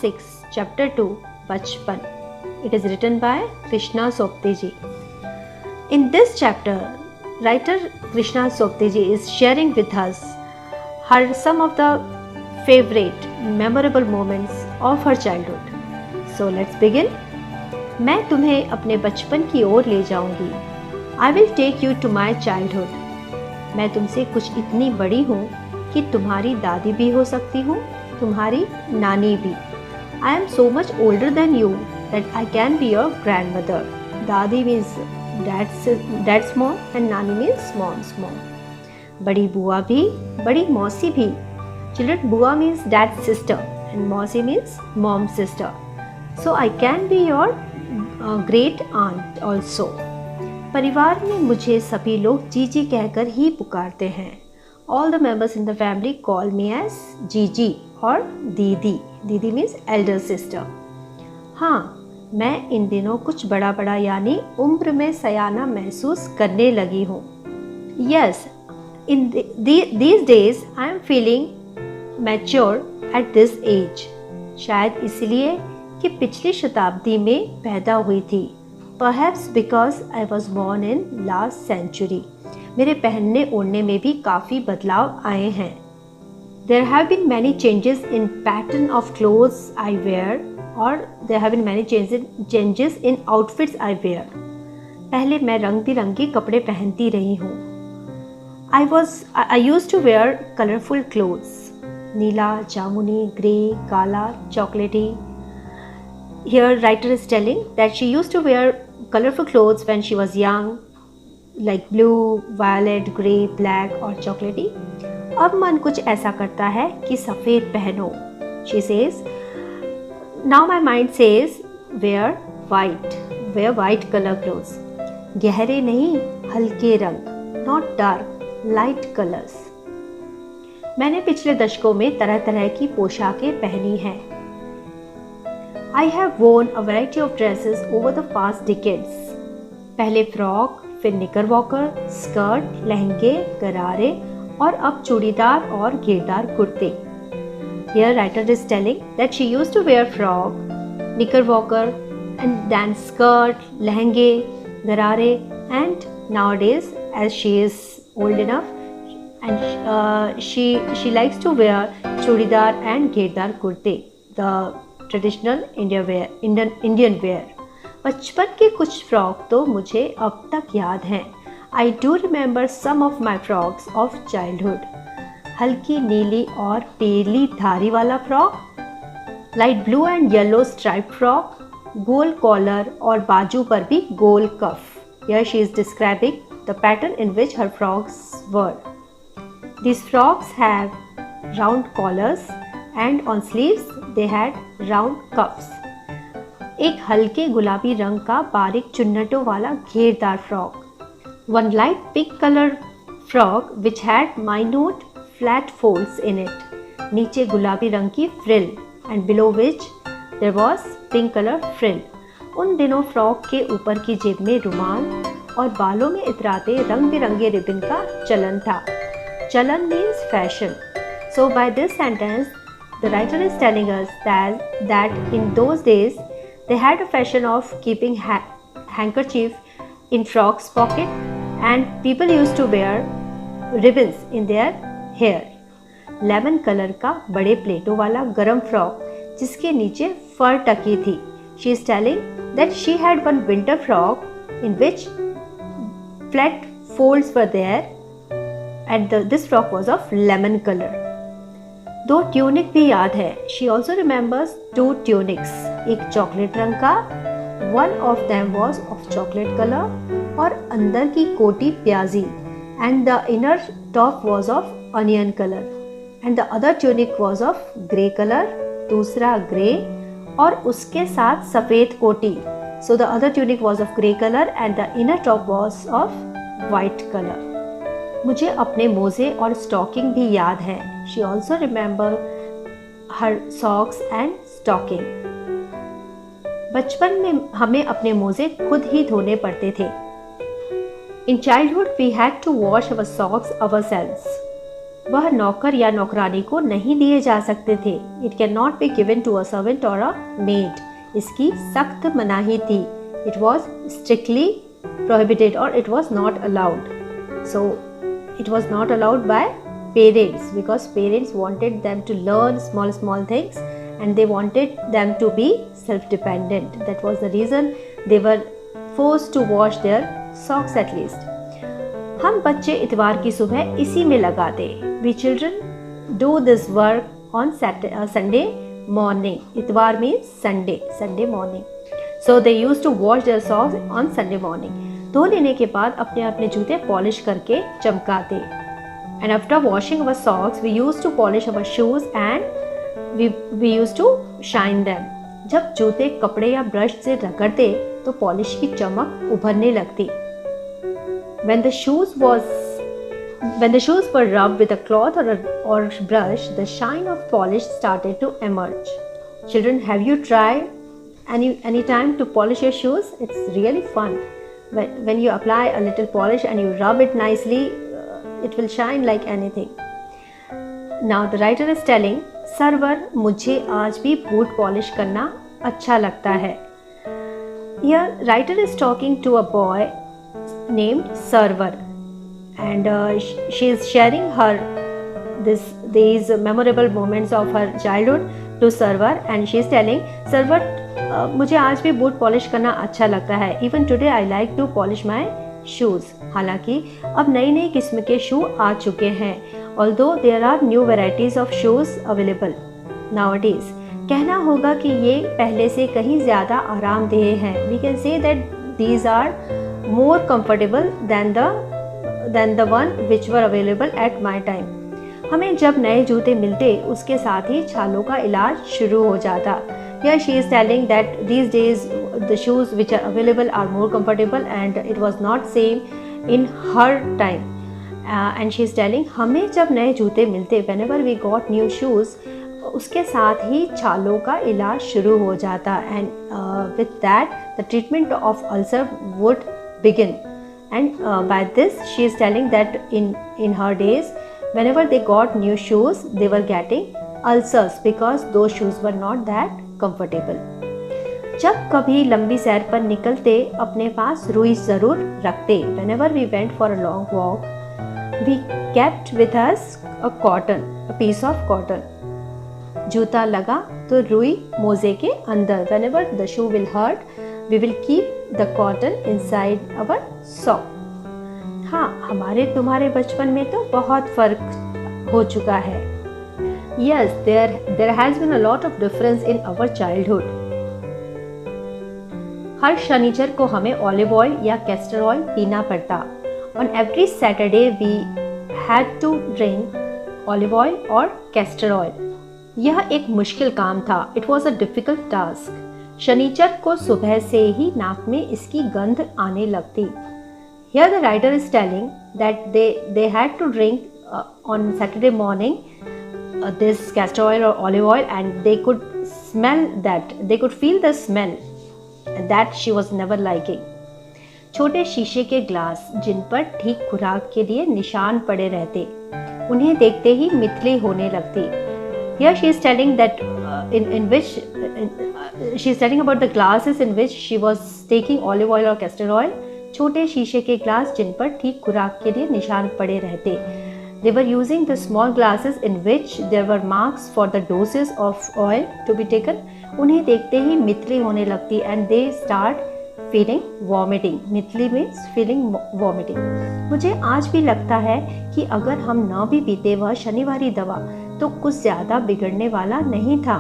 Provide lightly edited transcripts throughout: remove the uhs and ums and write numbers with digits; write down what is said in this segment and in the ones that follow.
6, Chapter 2, Bachpan. It is written by Krishna Sopteji. In this chapter, writer Krishna Sopteji is sharing with us some of the favorite, memorable moments of her childhood. So let's begin. मैं तुम्हें अपने बचपन की ओर ले जाऊंगी. I will take you to my childhood. मैं तुमसे कुछ इतनी बड़ी हूँ कि तुम्हारी दादी भी हो सकती हूँ, तुम्हारी नानी भी. I am so much older than you that I can be your grandmother. दादी means dad's mom and नानी means mom's mom. बड़ी बुआ भी, बड़ी मौसी भी. Children, बुआ means dad's sister and मौसी means mom's sister. So I can be your great aunt also. परिवार में मुझे सभी लोग जीजी कहकर ही पुकारते हैं. All the members in the family call me as जीजी और दीदी. दीदी means elder sister. हाँ, मैं इन दिनों कुछ बड़ा बड़ा यानी उम्र में सयाना महसूस करने लगी हूँ. Yes, in these days I am feeling mature at this age. शायद इसलिए कि पिछली शताब्दी में पैदा हुई थी. Perhaps because I was born in last century. मेरे पहनने ओढ़ने में भी काफ़ी बदलाव आए हैं. There have been many changes in pattern of clothes I wear, or there have been many changes in outfits I wear. पहले मैं रंग बिरंगी कपड़े पहनती रही हूँ. I used to wear colorful clothes. नीला, जामुनी, grey, काला, chocolatey. Here writer is telling that she used to wear colorful clothes when she was young, like blue, violet, grey, black और chocolatey. अब मन कुछ ऐसा करता है कि सफ़ेद पहनो. She says, now my mind says, wear white color clothes. गहरे नहीं, हल्के रंग, not dark, light colors. मैंने पिछले दशकों में तरह तरह की पोशाकें पहनी हैं. I have worn a variety of dresses over the past decades. पहले फ्रॉक, फिर निकरवॉकर, स्कर्ट, लहंगे, गरारे और अब चूड़ीदार और घेरदार कुर्ते. Here writer is telling that she used to wear frock, knickerbocker and then skirt, लहंगे, गरारे, and nowadays as she is old enough and she likes to wear churidar and घेरदार कुर्ते, the traditional Indian wear. बचपन के कुछ frock तो मुझे अब तक याद हैं. I do remember some of my frocks of childhood. हल्की नीली और पीली धारी वाला frock, light blue and yellow stripe frock, गोल कॉलर और बाजू पर भी गोल कफ. Here she is describing the pattern in which her frocks were. These frocks have round collars and on sleeves they had round cuffs. एक हल्के गुलाबी रंग का बारीक चुन्नटों वाला घेरदार frock. One light pink color frock which had minute flat folds in it. नीचे गुलाबी रंग की frill and below which there was pink color frill. उन दिनों फ्रॉक के ऊपर की जेब में रुमाल और बालों में इतराते रंग बिरंगे रिबन का चलन था. चलन means fashion. So by this sentence the writer is telling us that in those days they had a fashion of keeping handkerchief in frock's pocket and people used to wear ribbons in their hair. Lemon colour का बड़े प्लेटों वाला गरम frock जिसके नीचे फर टकी थी. She is telling that she had one winter frock in which flat folds were there and this frock was of lemon color. 2 tunic भी याद है. She also remembers 2 tunics. एक चॉकलेट रंग का, one of them was of chocolate color और अंदर की कोटी प्याजी and the inner top was of onion color and the other tunic was of grey color. दूसरा ग्रे और उसके साथ सफ़ेद कोटी. So the other tunic was of grey color and the inner top was of white color. मुझे अपने मोजे और स्टॉकिंग भी याद है. She also remember her socks and stocking. बचपन में हमें अपने मोजे खुद ही धोने पड़ते थे. In childhood we had to wash our socks ourselves. वह नौकर या नौकरानी को नहीं दिए जा सकते थे. It cannot be given to a servant or a maid. इसकी सख्त मनाही थी. It was strictly prohibited or it was not allowed. So it was not allowed by parents because parents wanted them to learn small things and they wanted them to be self-dependent. That was the reason they were forced to wash their socks at least. हम बच्चे इतवार की सुबह इसी में लगाते. We children do this work on Sunday morning. इतवार means Sunday morning. So they used to wash their socks on Sunday morning. धो लेने के बाद अपने अपने जूते पॉलिश करके चमकाते. And after washing our socks, we used to polish our shoes and we used to shine them. जब जूते कपड़े या ब्रश से रगड़ते तो पॉलिश की चमक उभरने लगती. When the shoes were rubbed with a cloth or brush, the shine of polish started to emerge. Children, have you tried any time to polish your shoes? It's really fun. When you apply a little polish and you rub it nicely, it will shine like anything. Now the writer is telling, Sarvar, मुझे आज भी boot polish करना अच्छा लगता है. Here writer is talking to a boy named Sarvar and she is sharing these memorable moments of her childhood to Sarvar and she is telling Sarvar, मुझे आज भी बूट पॉलिश करना अच्छा लगता है. Even today I like to polish my shoes. हालांकि अब नई नई किस्म के शू आ चुके हैं. Although there are new varieties of shoes available nowadays. कहना होगा कि ये पहले से कहीं ज़्यादा आरामदेह हैं. We can say that these are more comfortable than the one which were available at my time. हमें जब नए जूते मिलते उसके साथ ही छालों का इलाज शुरू हो जाता. Here she is telling that these days the shoes which are available are more comfortable and it was not same in her time. And she is telling हमें जब नए जूते मिलते whenever we got new shoes उसके साथ ही छालों का इलाज शुरू हो जाता. And with that the treatment of ulcer would begin. And by this she is telling that in her days whenever they got new shoes they were getting ulcers because those shoes were not that comfortable. जब कभी लंबी सैर पर निकलते अपने पास रुई ज़रूर रखते. Whenever we went for a long walk we kept with us a piece of cotton. जूता लगा तो रुई मोजे के अंदर. Whenever the shoe will hurt we will keep the cotton inside our sock. हाँ, हमारे तुम्हारे बचपन में तो बहुत फर्क हो चुका है. Yes, there has been a lot of difference in our childhood. हर शनिचर को हमें ऑलिव ऑयल या कैस्टर ऑयल पीना पड़ता. On every Saturday we had to drink olive oil or castor oil. यह एक मुश्किल काम था. It was a difficult task. शनिचर को सुबह से ही नाक में इसकी गंध आने लगती. Here the writer is telling that they had to drink on Saturday morning this castor oil or olive oil and they could smell that. They could feel the smell that she was never liking. छोटे शीशे के glass जिन पर ठीक खुराक के लिए निशान पड़े रहते, उन्हें देखते ही मितली होने लगती. Here she is telling that she is telling about the glasses in which she was taking olive oil or castor oil. छोटे शीशे के ग्लास जिन पर ठीक खुराक के लिए निशान पड़े रहते. They were using the small glasses in which there were marks for the doses of oil to be taken. उन्हें देखते ही मितली होने लगती and they start feeling vomiting. Mitli means feeling vomiting. मुझे आज भी लगता है कि अगर हम न भी पीते वह शनिवारी दवा तो कुछ ज़्यादा बिगड़ने वाला नहीं था.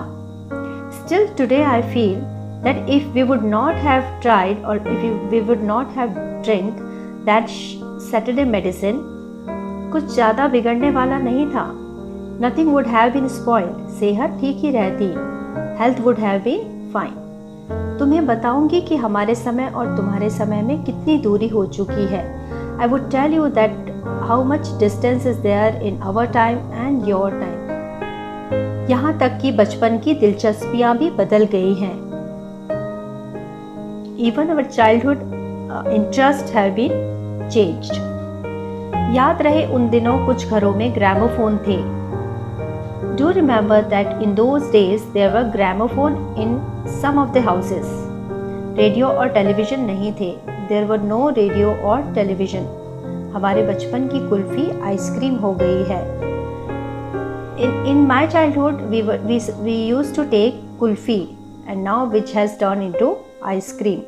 Still today I feel that if we would not have tried or if we would not have drink that Saturday medicine, कुछ ज़्यादा बिगड़ने वाला नहीं था. Nothing would have been spoiled. सेहत ठीक ही रहती. Health would have been fine. तुम्हें बताऊंगी कि हमारे समय और तुम्हारे समय में कितनी दूरी हो चुकी है. I would tell you that how much distance is there in our time and your time. यहाँ तक कि बचपन की दिलचस्पियाँ भी बदल गई हैं. Even our childhood interests have been changed. याद रहे उन दिनों कुछ घरों में ग्रामोफोन थे. Do remember that in those days there were gramophone in some of the houses. Radio और टेलीविज़न नहीं थे. There were no radio or television. हमारे बचपन की कुल्फी आइसक्रीम हो गई है. In my childhood we used to take kulfi and now which has turned into ice cream.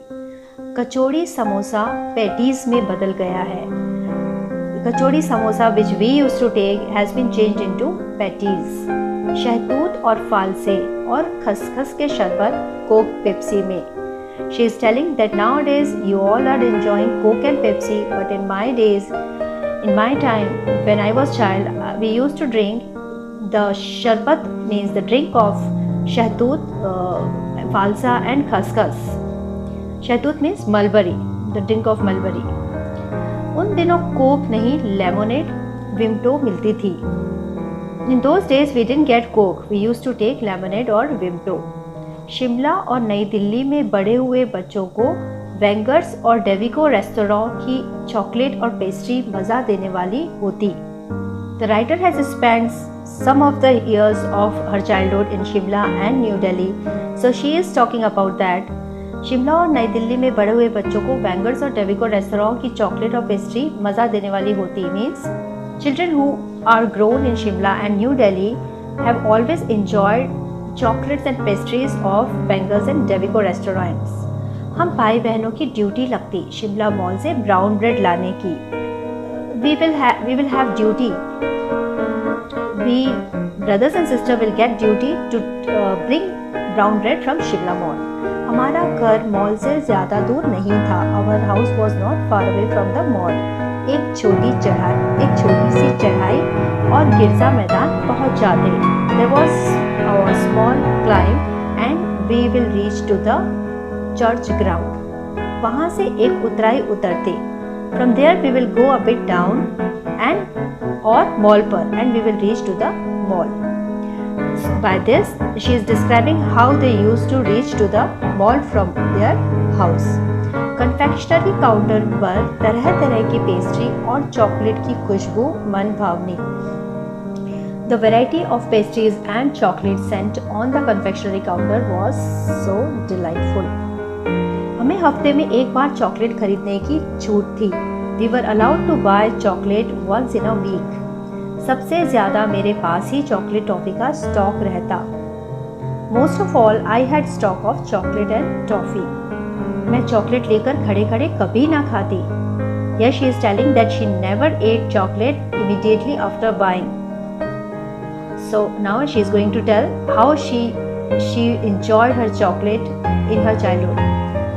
Kachori samosa patties में बदल गया है. कचौड़ी samosa which we used to take has been changed into patties. शहतूत और फालसे और खसखस के शरबत कोक पेप्सी में. She is telling that nowadays you all are enjoying Coke and Pepsi, but in my days, in my time when I was child, we used to drink the sharbat, means the drink of shahtoot, falsa and khaskhas. Shahtoot means mulberry, the drink of mulberry. उन दिनों Coke नहीं lemonade विम्टो मिलती थी. In those days we didn't get Coke, we used to take lemonade और विम्टो. शिमला और नई दिल्ली में बड़े हुए बच्चों को वेंगर्स और डेविको रेस्टोरेंट की चॉकलेट और पेस्ट्री मज़ा देने वाली होती. The writer has spent some of the years of her childhood in Shimla and New Delhi, so she is talking about that. Shimla और नई दिल्ली में बड़े हुए बच्चों को वेंगर्स और डेविको रेस्टोरेंट की चॉकलेट और पेस्ट्री मज़ा देने वाली होती. Means children who are grown in Shimla and New Delhi have always enjoyed chocolates and pastries of Bangers and Devico restaurants. हम भाई बहनों की ड्यूटी लगती शिमला मॉल से ब्राउन ब्रेड लाने की. We will have duty. We brothers and sisters will get duty to bring brown bread from Shimla Mall. हमारा घर मॉल से ज़्यादा दूर नहीं था. Our house was not far away from the mall. एक छोटी सी चढ़ाई और गिरजा मैदान पहुंच जाते. There was a small climb and we will reach to the church ground. वहाँ से एक उतराई उतरते. From there we will go a bit down and और मॉल पर and we will reach to the mall. By this she is describing how they used to reach to the mall from their house. Confectionery counter पर तरह तरह की pastry और chocolate की खुशबू मन भावनी. The variety of pastries and chocolates sent on the confectionery counter was so delightful. हमें हफ्ते में एक बार चॉकलेट खरीदने की छूट थी. We were allowed to buy chocolate once in a week. सबसे ज़्यादा मेरे पास ही चॉकलेट टॉफ़ी का स्टॉक रहता. Most of all, I had stock of chocolate and toffee. मैं चॉकलेट लेकर खड़े खड़े कभी ना खाती. Yes, she is telling that she never ate chocolate immediately after buying. So now she is going to tell how she enjoyed her chocolate in her childhood.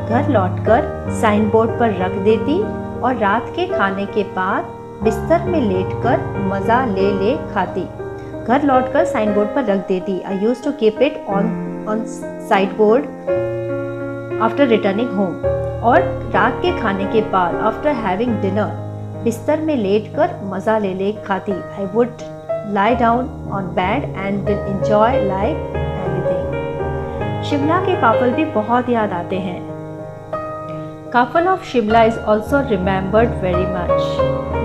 घर लौटकर sign board पर रख देती और रात के खाने के बाद बिस्तर में लेटकर मज़ा ले खाती. घर लौटकर साइन बोर्ड पर रख देती. I used to keep it on sideboard after returning home. और रात के खाने के बाद after having dinner बिस्तर में लेटकर मज़ा ले खाती. I would lie down on bed and will enjoy like anything. Shimla के काफल भी बहुत याद आते हैं. Kafal of Shimla is also remembered very much.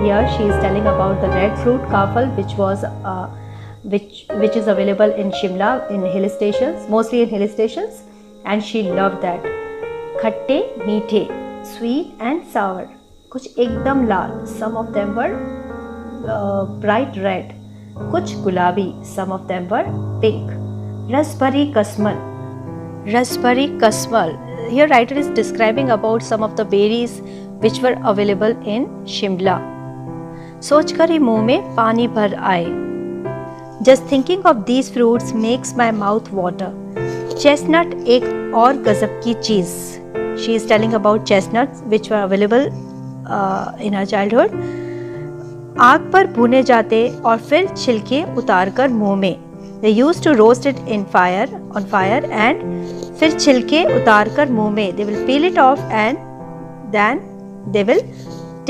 Here she is telling about the red fruit kafal which is available in Shimla in hill stations, mostly in hill stations, and she loved that. खट्टे मीठे, sweet and sour, कुछ एकदम लाल, some of them were bright red, कुछ गुलाबी, some of them were pink. Rasbhari कसमल. Here writer is describing about some of the berries which were available in Shimla. सोचकर ही मुंह में पानी भर आए. Just thinking of these fruits makes my mouth water. Chestnut एक और गजब की चीज़. She is telling about chestnuts which were available in her childhood. आग पर भुने जाते और फिर छिलके उतारकर मुंह में. They used to roast it on fire and फिर छिलके उतारकर मुंह में. They will peel it off and then they will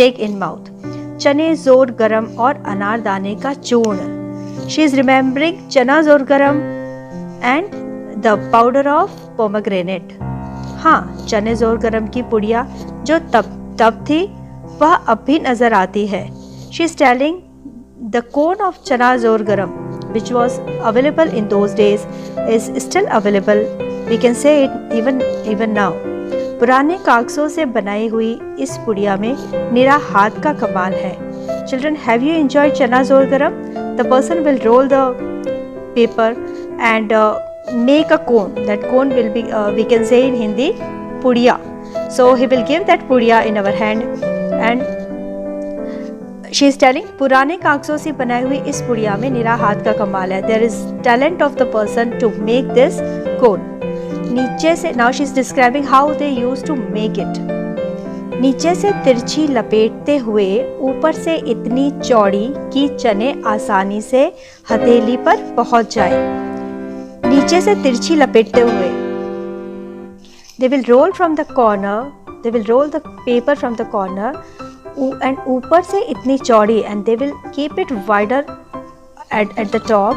take in mouth. चने जोर गरम और अनारदाने का चूर्ण. She is remembering चना जोर गरम and the powder of pomegranate. हाँ, चने जोर गरम की पुड़िया जो तब थी वह अब भी नजर आती है. She is telling the cone of chana zor garam, which was available in those days, is still available. We can say it even now. पुराने कागजों से बनाई हुई इस पुड़िया में निरा हाथ का कमाल है. Children, have you enjoyed chana zor garam? The person will roll the paper and make a cone. That cone will be, we can say in Hindi, pudiya. So he will give that pudiya in our hand and she is telling, पुराने कागजों से बनाई हुई इस पुड़िया में निरा हाथ का कमाल है. There is talent of the person to make this cone. नीचे से, now she is describing how they used to make it. नीचे से तिरछी लपेटते हुए ऊपर से इतनी चौड़ी कि चने आसानी से हथेली पर पहुंच जाए. नीचे से तिरछी लपेटते हुए. They will roll from the corner. They will roll the paper from the corner and ऊपर से इतनी चौड़ी and they will keep it wider at the top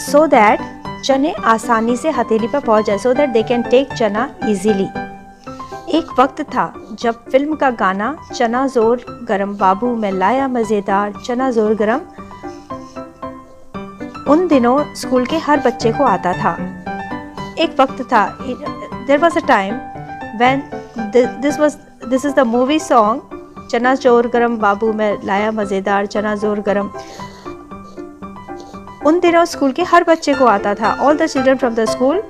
so that चने आसानी से हथेली पर पहुंच जाए. So that they can take चना easily. एक वक्त था जब फिल्म का गाना चना जोर गरम बाबू में लाया मज़ेदार चना जोर गरम उन दिनों स्कूल के हर बच्चे को आता था. एक वक्त था, there was a time when this is the movie song चना जोर गरम बाबू में लाया मज़ेदार चना जोर गरम. उन दिनों स्कूल के हर बच्चे को आता था. All the children from the school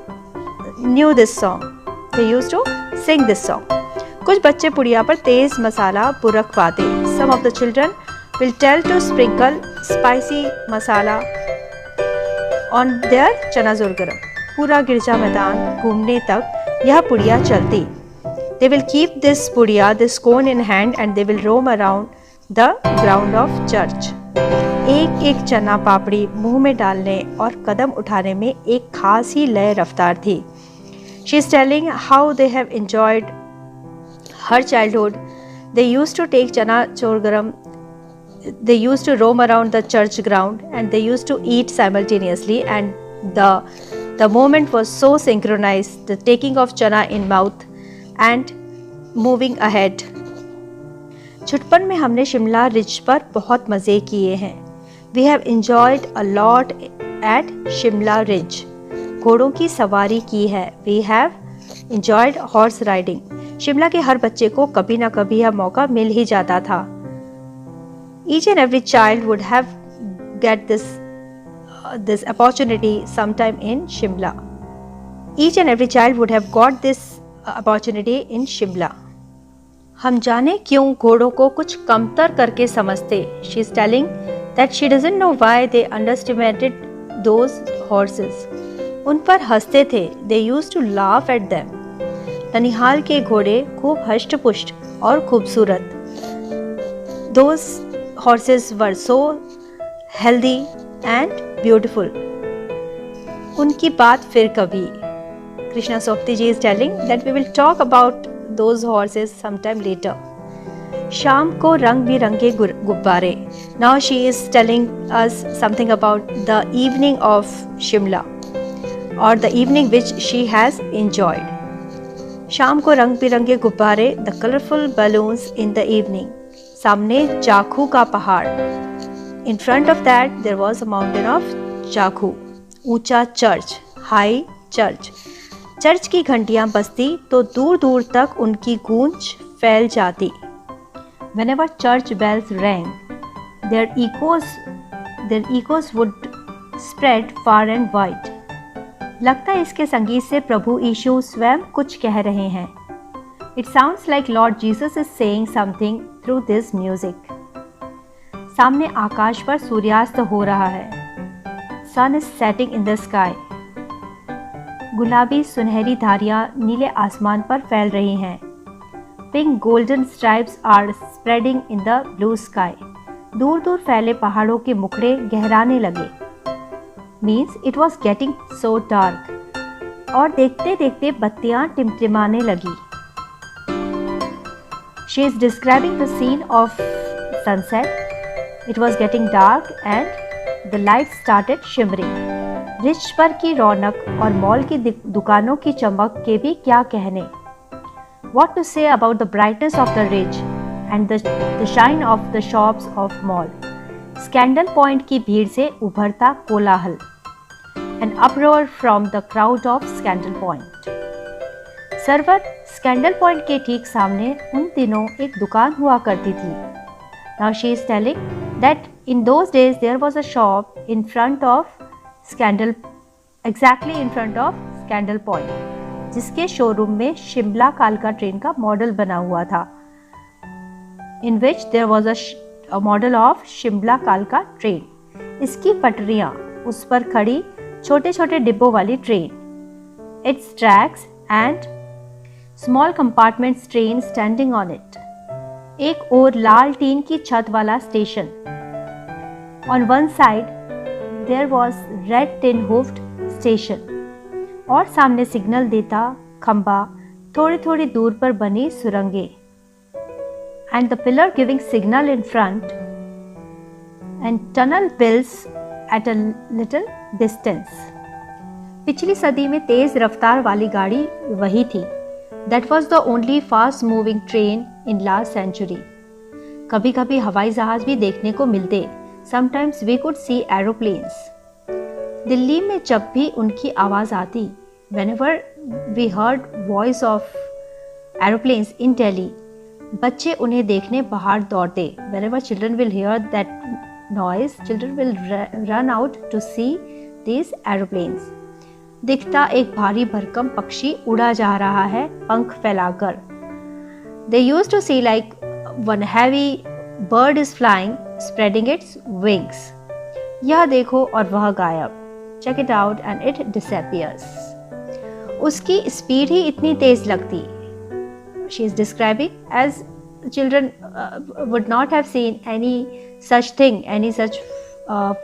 knew this song. They used to sing this song. कुछ बच्चे पुड़िया पर तेज मसाला बुरकवाते. Some of the children will tell to sprinkle spicy masala on their चना जोर गरम. पूरा गिरजा मैदान घूमने तक यह पुड़िया चलती. They will keep this पुड़िया, this cone in hand and they will roam around the ground of church. एक एक चना पापड़ी मुंह में डालने और कदम उठाने में एक खास ही लय रफ्तार थी. She is telling how they have enjoyed her childhood. They used to take chana chor garam. They used to roam around the church ground and they used to eat simultaneously and the moment was so synchronized, the taking of chana in mouth and moving ahead. छुटपन में हमने Shimla ridge पर बहुत मज़े किए हैं. We have enjoyed a lot at Shimla Ridge. घोड़ों की सवारी की है. We have enjoyed horse riding. Shimla के हर बच्चे को कभी ना कभी यह मौका मिल ही जाता था. Each and every child would have get this opportunity sometime in Shimla. Each and every child would have got this opportunity in Shimla. हम जाने क्यों घोड़ों को कुछ कमतर करके समझते. She is telling that she doesn't know why they underestimated those horses. उन पर हंसते थे. They used to laugh at them. ननिहाल के घोड़े खूब हष्ट-पुष्ट और खूबसूरत. Those horses were so healthy and beautiful. उनकी बात फिर कभी. Krishna Sopti ji is telling that we will talk about those horses sometime later. शाम को रंग बिरंगे गुब्बारे. Now she is telling us something about the evening of Shimla or the evening which she has enjoyed. शाम को रंग बिरंगे गुब्बारे, the colorful balloons in the evening. सामने जाखू का पहाड़. In front of that there was a mountain of Jakhu. ऊंचा church, high church. Church की घंटियां बजती तो दूर दूर तक उनकी गूंज फैल जाती. Whenever church bells rang, their echoes would spread far and wide. लगता है इसके संगीत से प्रभु यीशु स्वयं कुछ कह रहे हैं. It sounds like Lord Jesus is saying something through this music. सामने आकाश पर सूर्यास्त हो रहा है. Sun is setting in the sky. गुलाबी सुनहरी धारियां नीले आसमान पर फैल रही हैं. Pink golden stripes are spreading in the blue sky. दूर दूर फैले पहाड़ों के मुखड़े गहराने लगे. Means it was getting so dark. और देखते देखते बत्तियां टिमटिमाने लगी. She is describing the scene of sunset. It was getting dark and the lights started shimmering. Ridge पर की रौनक और मॉल की दुकानों की चमक के भी क्या कहने. What to say about the brightness of the ridge and the shine of the shops of mall. Scandal point की भीड़ से उभरता कोलाहल, an uproar from the crowd of Scandal Point. Server scandal point के ठीक सामने उन दिनों एक दुकान हुआ करती थी. Now she is telling that in those days there was a shop in front of Scandal, exactly in front of Scandal Point, जिसके शोरूम में शिमला कालका ट्रेन का मॉडल बना हुआ था. In which there was a model of Shimla कालका train. इसकी पटरियाँ, उस पर खड़ी छोटे छोटे डिब्बों वाली train, its tracks and small compartments train standing on it. एक और लाल टीन की छत वाला station. On one side there was red tin hoofed station. और सामने सिग्नल देता खंबा, थोड़ी थोड़ी दूर पर बनी सुरंगें. And the pillar giving signal in front and tunnel bills at a little distance. पिछली सदी में तेज रफ्तार वाली गाड़ी वही थी. That was the only fast moving train in last century. कभी कभी हवाई जहाज भी देखने को मिलते. Sometimes we could see aeroplanes. Delhi में जब भी उनकी आवाज़ आती, whenever we heard voice of aeroplanes in Delhi, बच्चे उन्हें देखने बाहर दौड़ते. Whenever children will hear that noise, children will run out to see these aeroplanes. दिखता एक भारी भरकम पक्षी उड़ा जा रहा है पंख फैलाकर. They used to see like one heavy bird is flying, spreading its wings. यह देखो और वह गायब. Check it out and it disappears. उसकी स्पीड ही इतनी तेज लगती. She is describing as children would not have seen any such thing, any such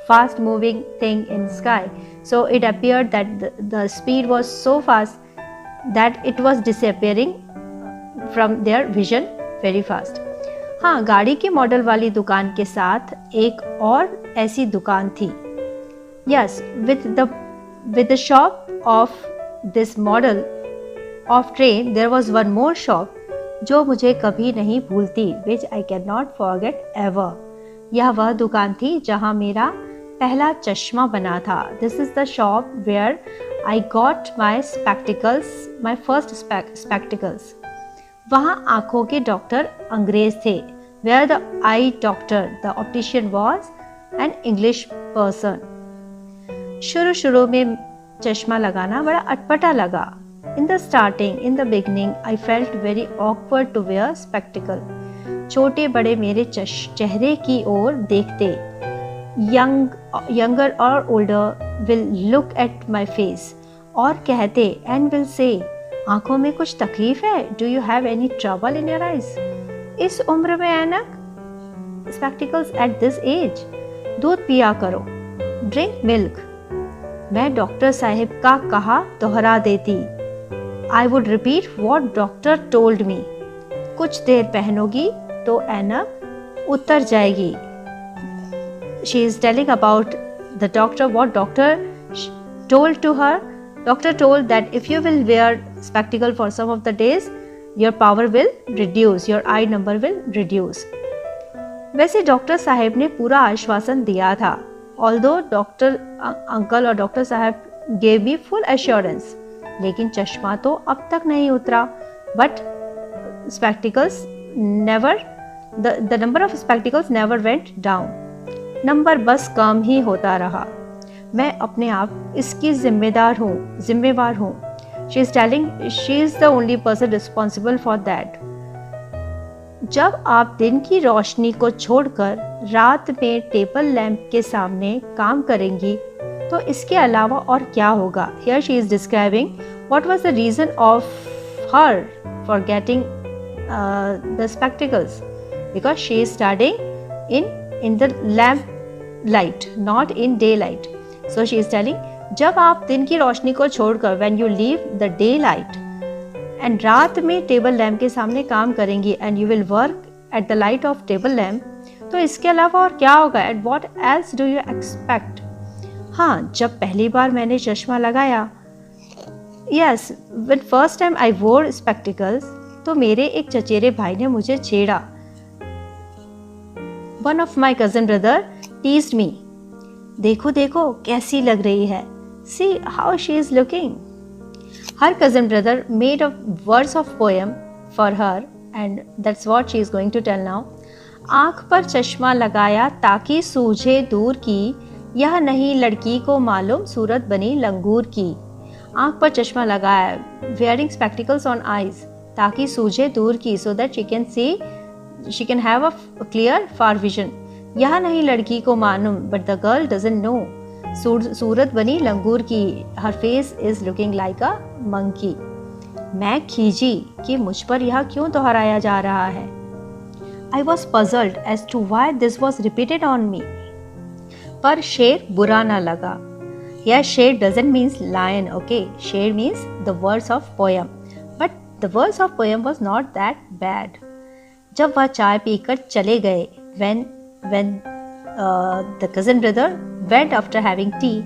fast moving thing in sky. So it appeared that the speed was so fast that it was disappearing from their vision very fast. हाँ, गाड़ी के model वाली दुकान के साथ एक और ऐसी दुकान थी. Yes, with the shop of this model of train, there was one more shop जो मुझे कभी नहीं भूलती, which I cannot forget ever. यह वह दुकान थी जहाँ मेरा पहला चश्मा बना था. This is the shop where I got my spectacles, my first spectacles. वहाँ आँखों के डॉक्टर अंग्रेज थे. Where the eye doctor, the optician was an English person. शुरू में चश्मा लगाना बड़ा अटपटा लगा. In the starting, in the beginning, I felt very awkward to wear spectacle. छोटे बड़े मेरे चेहरे की ओर देखते. Younger or older will look at my face और कहते and will say, आँखों में कुछ तकलीफ है? Do you have any trouble in your eyes? इस उम्र में ऐनक? Spectacles at this age? दूध पिया करो. Drink milk. मैं डॉक्टर साहब का कहा दोहरा देती. I would repeat what doctor told me. कुछ देर पहनोगी तो ऐनक उतर जाएगी. She is telling about the doctor, what doctor told to her. Doctor told that if you will wear spectacle for some of the days, your power will reduce, your eye number will reduce. वैसे doctor साहब ने पूरा आश्वासन दिया था. Although doctor uncle और doctor साहब gave me full assurance, लेकिन चश्मा तो अब तक नहीं उतरा. But spectacles never, the number of spectacles never went down. Number बस कम ही होता रहा. मैं अपने आप इसकी जिम्मेवार हूँ. She is telling she is the only person responsible for that. जब आप दिन की रोशनी को छोड़कर रात में टेबल लैंप के सामने काम करेंगी तो इसके अलावा और क्या होगा. Here she is describing what was the reason of her for getting the spectacles, because she is studying in the lamp light, not in daylight. So she is telling, जब आप दिन की रोशनी को छोड़कर when you leave the daylight and रात में table lamp के सामने काम करेंगी and you will work at the light of table lamp, तो इसके अलावा और क्या होगा. And what else do you expect? हाँ, जब पहली बार मैंने चश्मा लगाया, yes, when first time I wore spectacles, तो मेरे एक चचेरे भाई ने मुझे छेड़ा. One of my cousin brother teased me. देखो देखो कैसी लग रही है. See how she is looking. Her cousin brother made a verse of poem for her and that's what she is going to tell now. आँख पर चश्मा लगाया ताकि सूझे दूर की, यह नहीं लड़की को मालूम सूरत बनी लंगूर की. आँख पर चश्मा लगाया, wearing spectacles on eyes, ताकि सूझे दूर की, so that she can have a clear far vision. यह नहीं लड़की को मालूम, but the girl doesn't know. सूरत बनी लंगूर की, her face is looking like a monkey. मैं खींची कि मुझ पर यह क्यों दोहराया जा रहा है. I was puzzled as to why this was repeated on me. पर शेर बुरा ना लगा. Here शेर doesn't means lion, okay? शेर means the verse of poem. But the verse of poem was not that bad. जब वह चाय पीकर चले गए, when the cousin brother went after having tea,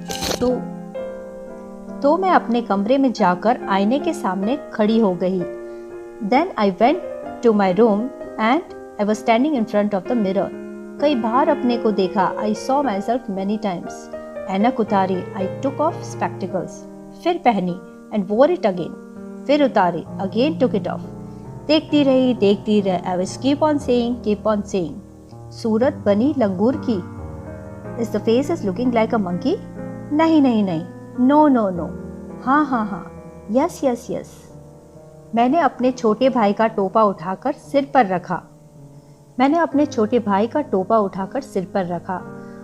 तो मैं अपने कमरे में जाकर आईने के सामने खड़ी हो गई. Then I went to my room and I was standing in front of the mirror. कई बार अपने को देखा. I saw myself many times. ऐनक उतारी. I took off spectacles. फिर पहनी and wore it again. फिर उतारी. Again took it off. देखती रही. I was keep on saying. सूरत बनी लंगूर की. Is the face is looking like a monkey? नहीं. No. हाँ. Yes. मैंने अपने छोटे भाई का टोपा उठाकर सिर पर रखा.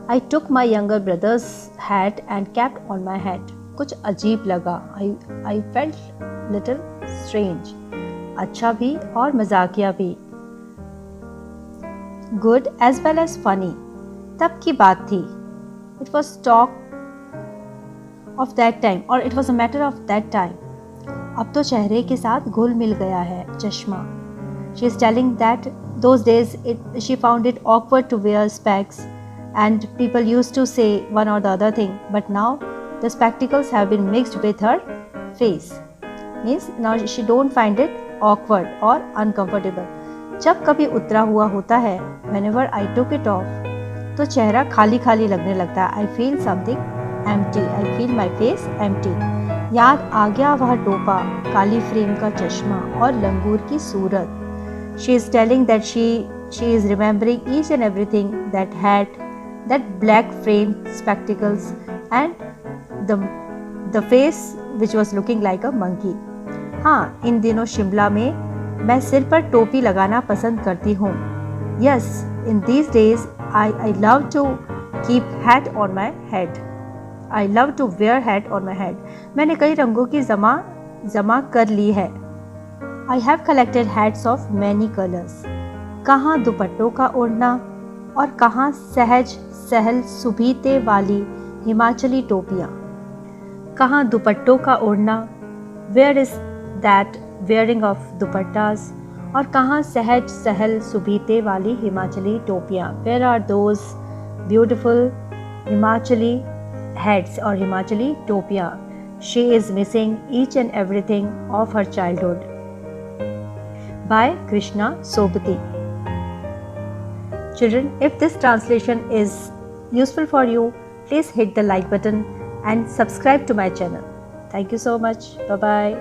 I took my younger brother's hat and cap on my head. कुछ अजीब लगा. I felt little strange. अच्छा भी और मजाकिया भी. Good as well as funny. तब की बात थी. It was talk of that time or it was a matter of that time. अब तो चेहरे के साथ घुल मिल गया है चश्मा. She is telling that those days she found it awkward to wear specs and people used to say one or the other thing, but now the spectacles have been mixed with her face. Means now she don't find it awkward or uncomfortable. जब कभी उतरा हुआ होता है, whenever I took it off, तो चेहरा खाली लगने लगता है. I feel something empty. I feel my face empty. याद आ गया वह टोपा, काली फ्रेम का चश्मा और लंगूर की सूरत. She is telling that she is remembering each and everything, that hat, that black framed spectacles and the face which was looking like a monkey. हाँ, इन दिनों शिमला में मैं सिर पर टोपी लगाना पसंद करती हूँ. Yes, in these days I love to keep hat on my head. I love to wear hat on my head. मैंने कई रंगों की जमा कर ली है. I have collected hats of many colors. कहाँ दुपट्टों का ओढ़ना और कहाँ सहल सुभीते वाली हिमाचली टोपियाँ. कहाँ दुपट्टों का ओढ़ना, where is that wearing of dupattas, और कहाँ सहल सुभीते वाली Himachali टोपियाँ. Where are those beautiful Himachali hats और Himachali टोपियाँ. She is missing each and everything of her childhood. By Krishna Sobti. Children, if this translation is useful for you, please hit the like button and subscribe to my channel. Thank you so much. Bye-bye.